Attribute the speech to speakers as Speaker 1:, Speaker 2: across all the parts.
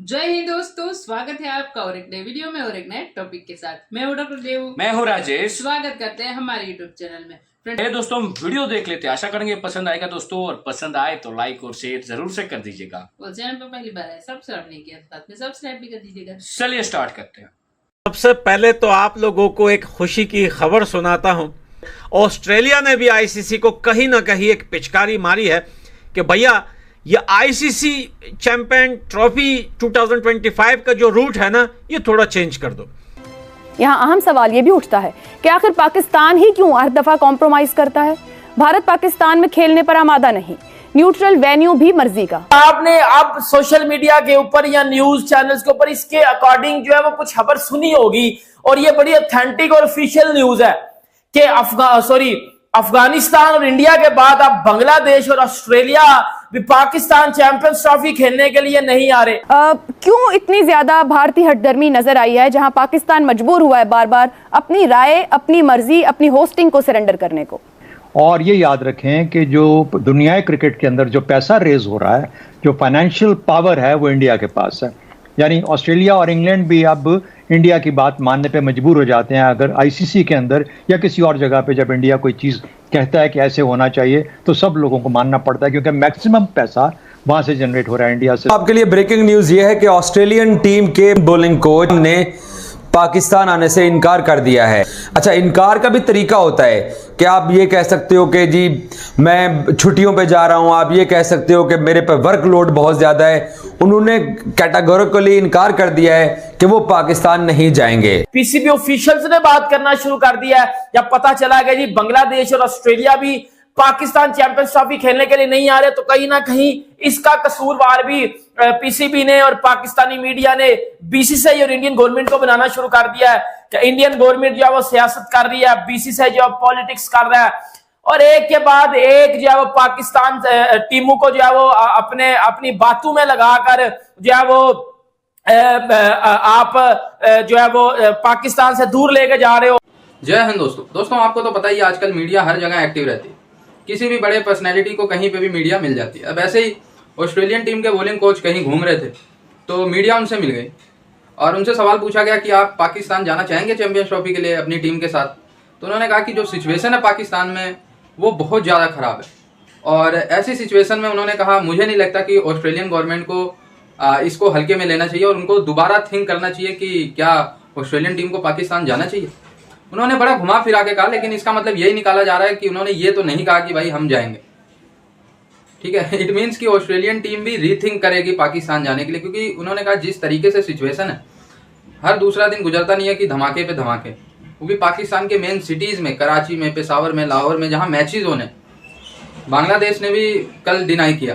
Speaker 1: जय हिंद दोस्तों, स्वागत है आपका और एक नए वीडियो में और एक नए टॉपिक के साथ। मैं हूं डॉक्टर देव,
Speaker 2: मैं हूं राजेश।
Speaker 1: स्वागत करते हैं हमारे यूट्यूब चैनल में।
Speaker 2: दोस्तों हम वीडियो देख लेते हैं, आशा करेंगे पसंद आएगा दोस्तों, और पसंद आए तो लाइक और शेयर जरूर से कर दीजिएगा।
Speaker 1: और चैनल पर पहली बार है सब्सक्राइब नहीं किया, साथ में सब्सक्राइब भी कर दीजिएगा।
Speaker 2: चलिए स्टार्ट करते हैं।
Speaker 3: सबसे पहले तो आप लोगों को एक खुशी की खबर सुनाता हूं। ऑस्ट्रेलिया ने भी आईसीसी को कहीं ना कहीं एक पिचकारी मारी है कि भैया ये आईसीसी चैंपियन ट्रॉफी 2025 का जो रूट है ना, ये थोड़ा चेंज कर दो।
Speaker 4: यहाँ अहम सवाल ये भी उठता है कि आखिर पाकिस्तान ही क्यों हर दफा कॉम्प्रोमाइज करता है। भारत पाकिस्तान में खेलने पर आमादा नहीं, न्यूट्रल वेन्यू भी मर्जी का।
Speaker 5: आपने अब सोशल मीडिया के ऊपर या न्यूज चैनल्स के ऊपर इसके अकॉर्डिंग जो है वो कुछ खबर सुनी होगी, और ये बड़ी ऑथेंटिक और ऑफिशियल न्यूज है कि अफगानिस्तान और इंडिया के बाद अब बांग्लादेश और ऑस्ट्रेलिया भी पाकिस्तान चैंपियंस ट्रॉफी खेलने के लिए नहीं आ रहे।
Speaker 4: क्यों इतनी ज्यादा भारतीय हठधर्मी नजर आई है, जहां पाकिस्तान मजबूर हुआ है बार बार अपनी राय, अपनी मर्जी, अपनी होस्टिंग को सरेंडर करने को।
Speaker 6: और ये याद रखें कि जो दुनियाई क्रिकेट के अंदर जो पैसा रेज हो रहा है, जो फाइनेंशियल पावर है, वो इंडिया के पास है। यानी ऑस्ट्रेलिया और इंग्लैंड भी अब इंडिया की बात मानने पे मजबूर हो जाते हैं। अगर आईसीसी के अंदर या किसी और जगह पे जब इंडिया कोई चीज़ कहता है कि ऐसे होना चाहिए, तो सब लोगों को मानना पड़ता है, क्योंकि मैक्सिमम पैसा वहां से जनरेट हो रहा है इंडिया से।
Speaker 7: आपके लिए ब्रेकिंग न्यूज ये है कि ऑस्ट्रेलियन टीम के बॉलिंग कोच ने पाकिस्तान आने से इनकार कर दिया है। अच्छा, इनकार का भी तरीका होता है कि आप ये कह सकते हो कि जी मैं छुट्टियों पे जा रहा हूं, आप ये कह सकते हो कि मेरे पे वर्कलोड बहुत ज्यादा है। उन्होंने कैटेगोरिकली इनकार कर दिया है कि वो पाकिस्तान नहीं जाएंगे।
Speaker 5: पीसीबी ऑफिशियल्स ने बात करना शुरू कर दिया है, जब पता चला कि जी बांग्लादेश और ऑस्ट्रेलिया भी पाकिस्तान चैंपियंस ट्रॉफी खेलने के लिए नहीं आ रहे, तो कहीं ना कहीं इसका कसूरवार भी पीसीबी ने और पाकिस्तानी मीडिया ने बीसीसीआई और इंडियन गवर्नमेंट को बनाना शुरू कर दिया है कि इंडियन गवर्नमेंट जो है वो सियासत कर रही है, बीसीसीआई जो है पॉलिटिक्स कर रहा है, और एक के बाद एक जो है वो पाकिस्तान टीमों को जो है वो अपनी बातों में लगाकर जो है वो आप जो है वो पाकिस्तान से दूर लेके जा रहे हो।
Speaker 8: जय हिंद दोस्तों आपको तो पता ही आजकल मीडिया हर जगह एक्टिव रहती है। किसी भी बड़े पर्सनैलिटी को कहीं पे भी मीडिया मिल जाती है। अब ऐसे ही ऑस्ट्रेलियन टीम के बॉलिंग कोच कहीं घूम रहे थे, तो मीडिया उनसे मिल गई और उनसे सवाल पूछा गया कि आप पाकिस्तान जाना चाहेंगे चैंपियंस ट्रॉफी के लिए अपनी टीम के साथ। तो उन्होंने कहा कि जो सिचुएशन है पाकिस्तान में वो बहुत ज़्यादा ख़राब है, और ऐसी सिचुएशन में उन्होंने कहा मुझे नहीं लगता कि ऑस्ट्रेलियन गवर्नमेंट को इसको हल्के में लेना चाहिए और उनको दोबारा थिंक करना चाहिए कि क्या ऑस्ट्रेलियन टीम को पाकिस्तान जाना चाहिए। उन्होंने बड़ा घुमा फिरा के कहा, लेकिन इसका मतलब यही निकाला जा रहा है कि उन्होंने ये तो नहीं कहा कि भाई हम जाएंगे। ठीक है, इट मीन्स कि ऑस्ट्रेलियन टीम भी रीथिंक करेगी पाकिस्तान जाने के लिए, क्योंकि उन्होंने कहा जिस तरीके से सिचुएशन है, हर दूसरा दिन गुजरता नहीं है कि धमाके पे धमाके, वो भी पाकिस्तान के मेन सिटीज़ में, कराची में, पेशावर में, लाहौर में, जहाँ मैचेज होने। बांग्लादेश ने भी कल डिनाई किया,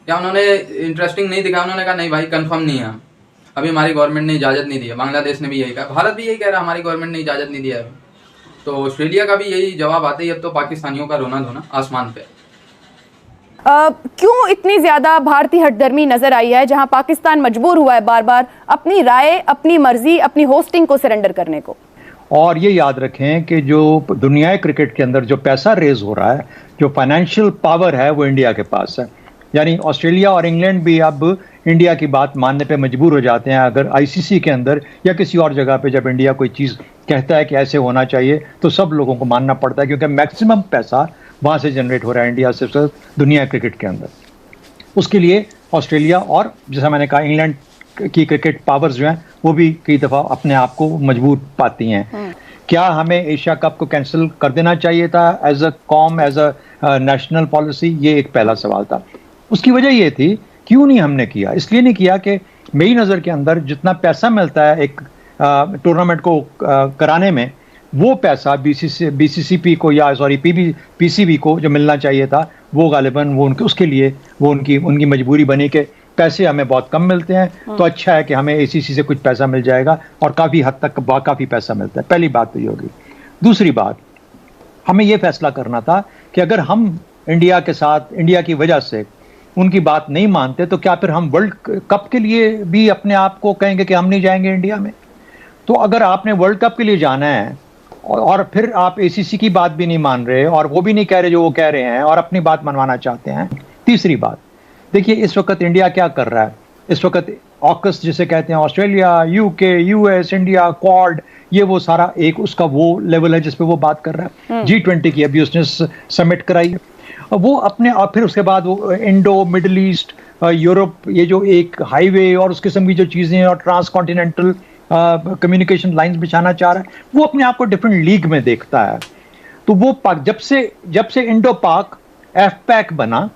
Speaker 8: क्या उन्होंने इंटरेस्टिंग नहीं दिखा, उन्होंने कहा नहीं भाई कंफर्म नहीं है हम, अभी हमारी गवर्नमेंट ने इजाज़त नहीं दी है। बांग्लादेश ने भी यही कहा, भारत भी यही कह रहा है हमारी गवर्नमेंट ने इजाज़त नहीं दिया है। तो ऑस्ट्रेलिया का भी यही जवाब आते ही अब तो पाकिस्तानियों का रोना धोना आसमान पे।
Speaker 4: क्यों इतनी ज्यादा भारतीय हठधर्मी नजर आई है, जहां पाकिस्तान मजबूर हुआ है बार बार अपनी राय, अपनी मर्जी, अपनी होस्टिंग को सरेंडर करने को।
Speaker 6: और ये याद रखें कि जो दुनियाई क्रिकेट के अंदर जो पैसा रेज हो रहा है, जो फाइनेंशियल पावर है, वो इंडिया के पास है। यानी ऑस्ट्रेलिया और इंग्लैंड भी अब इंडिया की बात मानने पे मजबूर हो जाते हैं। अगर आईसीसी के अंदर या किसी और जगह पे जब इंडिया कोई चीज़ कहता है कि ऐसे होना चाहिए, तो सब लोगों को मानना पड़ता है, क्योंकि मैक्सिमम पैसा वहाँ से जनरेट हो रहा है इंडिया से दुनिया क्रिकेट के अंदर। उसके लिए ऑस्ट्रेलिया और जैसा मैंने कहा इंग्लैंड की क्रिकेट पावर्स जो हैं वो भी कई दफ़ा अपने आप को मजबूत पाती हैं। क्या हमें एशिया कप को कैंसिल कर देना चाहिए था as a com, as a national policy? ये एक पहला सवाल था। उसकी वजह ये थी क्यों नहीं हमने किया, इसलिए नहीं किया कि मेरी नज़र के अंदर जितना पैसा मिलता है एक टूर्नामेंट को कराने में, वो पैसा बीसीसीपी को या पीसीबी को जो मिलना चाहिए था, वो गालिबन वो उसके लिए वो उनकी मजबूरी बनी कि पैसे हमें बहुत कम मिलते हैं, तो अच्छा है कि हमें एसीसी से कुछ पैसा मिल जाएगा, और काफ़ी हद तक काफ़ी पैसा मिलता है। पहली बात तो ये होगी। दूसरी बात, हमें ये फैसला करना था कि अगर हम इंडिया के साथ, इंडिया की वजह से उनकी बात नहीं मानते, तो क्या फिर हम वर्ल्ड कप के लिए भी अपने आप को कहेंगे कि हम नहीं जाएंगे इंडिया में? तो अगर आपने वर्ल्ड कप के लिए जाना है और फिर आप एसीसी की बात भी नहीं मान रहे और वो भी नहीं कह रहे जो वो कह रहे हैं और अपनी बात मनवाना चाहते हैं। तीसरी बात, देखिए इस वक्त इंडिया क्या कर रहा है, इस वक्त ऑकस जिसे कहते हैं, Australia, UK, US, India, quad, ये वो सारा एक उसका वो लेवल है जिसपे वो बात कर रहा है। G20 की अभी उसने समिट कराई है, वो अपने, और फिर उसके बाद वो इंडो, मिडिल ईस्ट, यूरोप, ये जो एक हाईवे और उस किस्म की जो चीजें और ट्रांस कॉन्टिनेंटल कम्युनिकेशन लाइंस बिछाना चाह रहा है, वो अपने आप को डिफरेंट लीग में देखता है। तो वो जब से इंडो पाक एफपैक बना,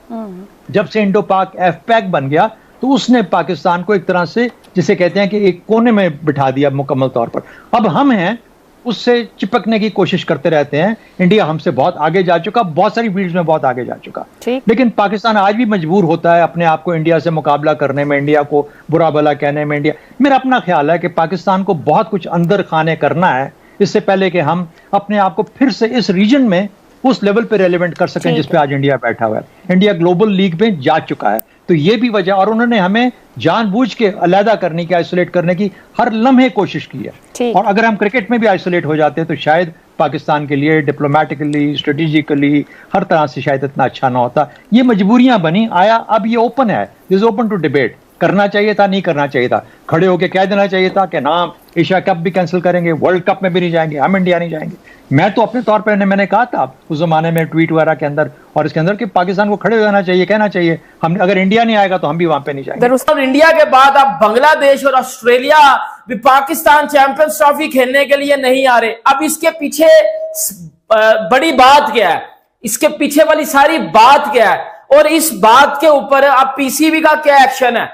Speaker 6: जब से इंडो पाक एफपैक बन गया, तो उसने पाकिस्तान को एक तरह से जिसे कहते हैं कि एक कोने में बिठा दिया मुकम्मल तौर पर। अब हम हैं उससे चिपकने की कोशिश करते रहते हैं। इंडिया हमसे बहुत आगे जा चुका, बहुत सारी फील्ड्स में बहुत आगे जा चुका, लेकिन पाकिस्तान आज भी मजबूर होता है अपने आप को इंडिया से मुकाबला करने में, इंडिया को बुरा भला कहने में। इंडिया, मेरा अपना ख्याल है कि पाकिस्तान को बहुत कुछ अंदर खाने करना है इससे पहले कि हम अपने आप को फिर से इस रीजन में उस लेवल पे रेलेवेंट कर सकें जिस पे आज इंडिया बैठा हुआ है। इंडिया ग्लोबल लीग में जा चुका है, तो ये भी वजह, और उन्होंने हमें जानबूझ के अलहदा करने की, आइसोलेट करने की हर लम्हे कोशिश की है। और अगर हम क्रिकेट में भी आइसोलेट हो जाते तो शायद पाकिस्तान के लिए डिप्लोमेटिकली, स्ट्रेटेजिकली, हर तरह से शायद इतना अच्छा ना होता। ये मजबूरियां बनी, आया, अब ये ओपन है, इज ओपन टू डिबेट। करना चाहिए था, नहीं करना चाहिए था, खड़े होकर कह देना चाहिए था कि ना एशिया कप भी कैंसिल करेंगे, वर्ल्ड कप में भी नहीं जाएंगे, हम इंडिया नहीं जाएंगे। मैं तो अपने तौर पर मैंने कहा था उस जमाने में ट्वीट वगैरह के अंदर और इसके अंदर कि पाकिस्तान को खड़े हो जाना चाहिए, कहना चाहिए हम, अगर इंडिया नहीं आएगा तो हम भी वहां पे नहीं जाएंगे।
Speaker 5: इंडिया के बाद अब बांग्लादेश और ऑस्ट्रेलिया भी पाकिस्तान चैंपियंस ट्रॉफी खेलने के लिए नहीं आ रहे। अब इसके पीछे बड़ी बात क्या है, इसके पीछे वाली सारी बात क्या है, और इस बात के ऊपर अब पीसीबी का क्या एक्शन है,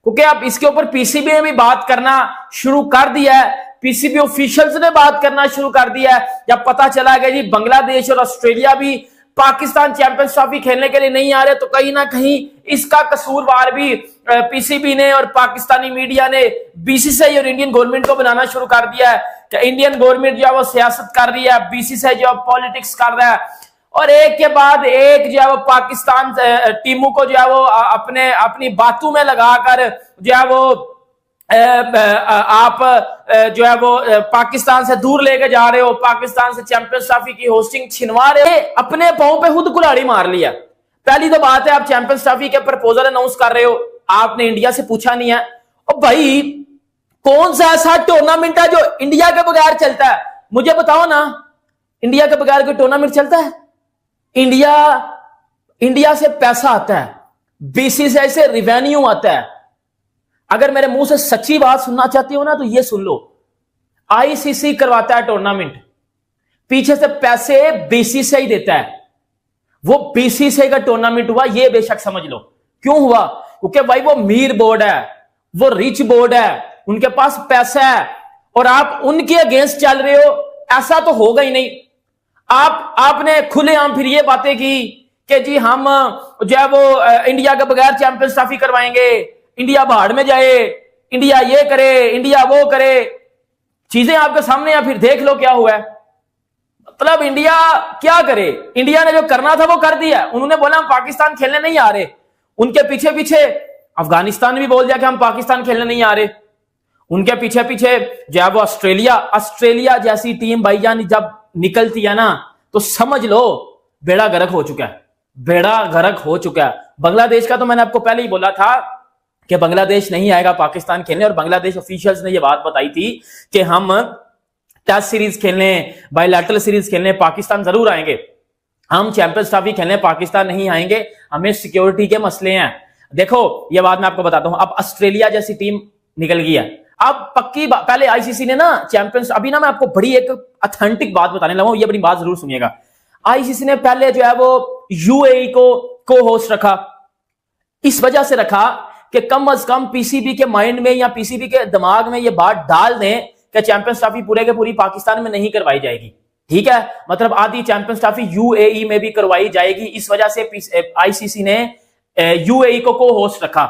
Speaker 5: क्योंकि अब इसके ऊपर पीसीबी ने भी बात करना शुरू कर दिया है। पीसीबी ऑफिशियल्स ने बात करना शुरू कर दिया है। जब पता चला गया जी बांग्लादेश और ऑस्ट्रेलिया भी पाकिस्तान चैंपियंस ट्रॉफी खेलने के लिए नहीं आ रहे, तो कहीं ना कहीं इसका कसूरवार भी पीसीबी ने और पाकिस्तानी मीडिया ने बीसीसीआई और इंडियन गवर्नमेंट को बनाना शुरू कर दिया है कि इंडियन गवर्नमेंट जो है वो सियासत कर रही है, बीसीसीआई जो है पॉलिटिक्स कर रहा है, और एक के बाद एक जो है वो पाकिस्तान टीमों को जो है वो अपनी बातों में लगाकर जो है वो आप जो है वो पाकिस्तान से दूर लेके जा रहे हो, पाकिस्तान से चैंपियंस ट्रॉफी की होस्टिंग छिनवा रहे हो, अपने पांव पे खुद कुल्हाड़ी मार लिया। पहली तो बात है, आप चैंपियंस ट्रॉफी के प्रपोजल अनाउंस कर रहे हो, आपने इंडिया से पूछा नहीं है। और भाई कौन सा ऐसा टूर्नामेंट है जो इंडिया के बगैर चलता है, मुझे बताओ ना। इंडिया के बगैर कोई टूर्नामेंट चलता है? इंडिया से पैसा आता है, बीसीसीआई से रिवेन्यू आता है। अगर मेरे मुंह से सच्ची बात सुनना चाहती हो ना तो ये सुन लो, आईसीसी करवाता है टूर्नामेंट, पीछे से पैसे बीसीसीआई देता है। वो बीसीसीआई का टूर्नामेंट हुआ, ये बेशक समझ लो। क्यों हुआ? क्योंकि भाई वो मीर बोर्ड है, वो रिच बोर्ड है, उनके पास पैसा है, और आप उनके अगेंस्ट चल रहे हो, ऐसा तो होगा ही नहीं। आपने खुलेआम फिर ये बातें की कि जी हम जो है वो इंडिया के बगैर चैंपियंस ट्रॉफी करवाएंगे, इंडिया बाहर में जाए, इंडिया ये करे, इंडिया वो करे। चीजें आपके सामने या फिर देख लो क्या हुआ है। मतलब इंडिया क्या करे? इंडिया ने जो करना था वो कर दिया। उन्होंने बोला हम पाकिस्तान खेलने नहीं आ रहे, उनके पीछे पीछे अफगानिस्तान भी बोल दिया कि हम पाकिस्तान खेलने नहीं आ रहे, उनके पीछे पीछे जो है वो ऑस्ट्रेलिया जैसी टीम भाईजान जब निकलती है ना तो समझ लो बेड़ा गर्क हो चुका है, बेड़ा गर्क हो चुका है। बांग्लादेश का तो मैंने आपको पहले ही बोला था कि बांग्लादेश नहीं आएगा पाकिस्तान खेलने, और बांग्लादेश ऑफिशियल्स ने यह बात बताई थी कि हम टेस्ट सीरीज खेलने, बायलैटरल सीरीज खेलने पाकिस्तान जरूर आएंगे, हम चैंपियंस ट्रॉफी खेलने पाकिस्तान नहीं आएंगे, हमें सिक्योरिटी के मसले हैं। देखो ये बात मैं आपको बताता हूं, अब ऑस्ट्रेलिया जैसी टीम निकल गई है, अब पक्की पहले आईसीसी ने ना चैंपियंस, अभी ना मैं आपको बड़ी एक ऑथेंटिक बात बताने लगा हूं, ये बड़ी बात जरूर सुनिएगा। आईसीसी ने पहले जो है वो यूएई को होस्ट रखा, इस वजह से रखा कि कम से कम पीसीबी के माइंड में या पीसीबी के दिमाग में ये बात डाल दें कि चैंपियंस ट्रॉफी पूरे के पूरी पाकिस्तान में नहीं करवाई जाएगी। ठीक है, मतलब आधी चैंपियंस ट्रॉफी यूएई में भी करवाई जाएगी, इस वजह से आईसीसी ने यूएई को होस्ट रखा।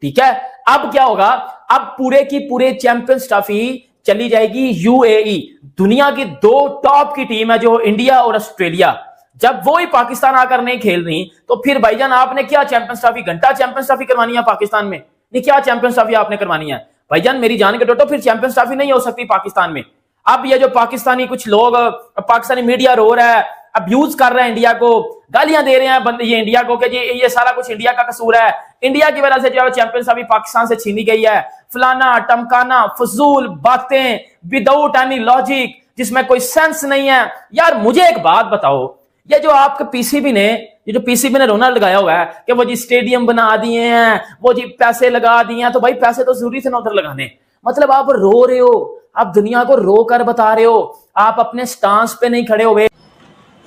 Speaker 5: ठीक है, अब क्या होगा, अब पूरे की पूरे चैंपियंस ट्रॉफी चली जाएगी यूएई। दुनिया की दो टॉप की टीम है जो इंडिया और ऑस्ट्रेलिया, जब वो ही पाकिस्तान आकर नहीं खेल रही तो फिर भाईजान आपने क्या चैंपियंस ट्रॉफी, घंटा चैंपियंस ट्रॉफी करवानी है पाकिस्तान में? नहीं, क्या चैंपियंस ट्रॉफी आपने करवानी है भाईजान? मेरी जान के टोटो, फिर चैंपियंस ट्रॉफी नहीं हो सकती पाकिस्तान में। अब ये जो पाकिस्तानी कुछ लोग, पाकिस्तानी मीडिया रो रहा है, अब्यूज कर रहे हैं इंडिया को, गालियां दे रहे हैं ये इंडिया को कि ये सारा कुछ इंडिया का कसूर है, इंडिया की वजह से जो चैंपियंस ट्रॉफी पाकिस्तान से छीनी गई है, फलाना टमकाना, फजूल बातें विदाउट एनी लॉजिक, जिसमें कोई सेंस नहीं है। यार मुझे एक बात बताओ, ये जो आपके पीसीबी ने, ये जो पीसीबी ने रोना लगाया हुआ है कि वो जी स्टेडियम बना दिए हैं, वो जी पैसे लगा दिए हैं, तो भाई पैसे तो जरूरी थे ना उधर लगाने। मतलब आप रो रहे हो, आप दुनिया को रो कर बता रहे हो, आप अपने स्टांस पे नहीं खड़े हुए।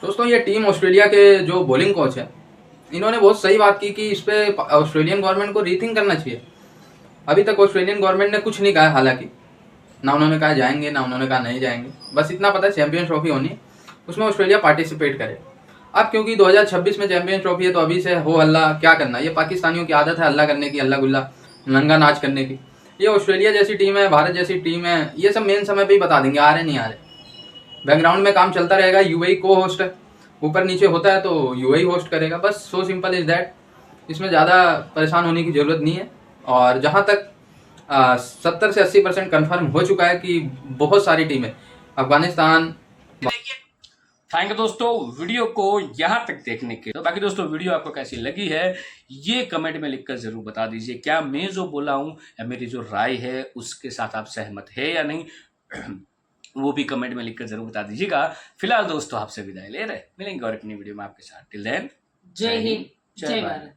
Speaker 8: दोस्तों ये टीम ऑस्ट्रेलिया के जो बॉलिंग कोच है, इन्होंने बहुत सही बात की कि इस पे ऑस्ट्रेलियन गवर्नमेंट को रीथिंक करना चाहिए। अभी तक ऑस्ट्रेलियन गवर्नमेंट ने कुछ नहीं कहा, हालांकि ना उन्होंने कहा जाएंगे, ना उन्होंने कहा नहीं जाएंगे। बस इतना पता है चैंपियंस ट्रॉफी होनी है, उसमें ऑस्ट्रेलिया पार्टिसिपेट करे। अब क्योंकि 2026 में चैंपियंस ट्रॉफी है तो अभी से हो हल्ला क्या करना, ये पाकिस्तानियों की आदत है हल्ला करने की, हल्ला गुल्ला नंगा नाच करने की। ये ऑस्ट्रेलिया जैसी टीम है, भारत जैसी टीम है, ये सब मेन समय पे ही बता देंगे आ रहे नहीं आ रहे। बैकग्राउंड में काम चलता रहेगा, यूएई को होस्ट है, ऊपर नीचे होता है तो यूएई होस्ट करेगा, बस सो सिंपल इज दैट। इसमें ज़्यादा परेशान होने की ज़रूरत नहीं है। और जहाँ तक 70 से 80% कन्फर्म हो चुका है कि बहुत सारी टीमें अफगानिस्तान।
Speaker 2: थैंक यू दोस्तों वीडियो को यहाँ तक देखने के। तो बाकी दोस्तों वीडियो आपको कैसी लगी है ये कमेंट में लिखकर जरूर बता दीजिए। क्या मैं जो बोला हूँ या मेरी जो राय है उसके साथ आप सहमत है या नहीं वो भी कमेंट में लिखकर जरूर बता दीजिएगा। फिलहाल दोस्तों आपसे विदाई ले रहे, मिलेंगे और अपनी वीडियो में आपके साथ। टिल देन
Speaker 1: जय हिंद, जय भारत।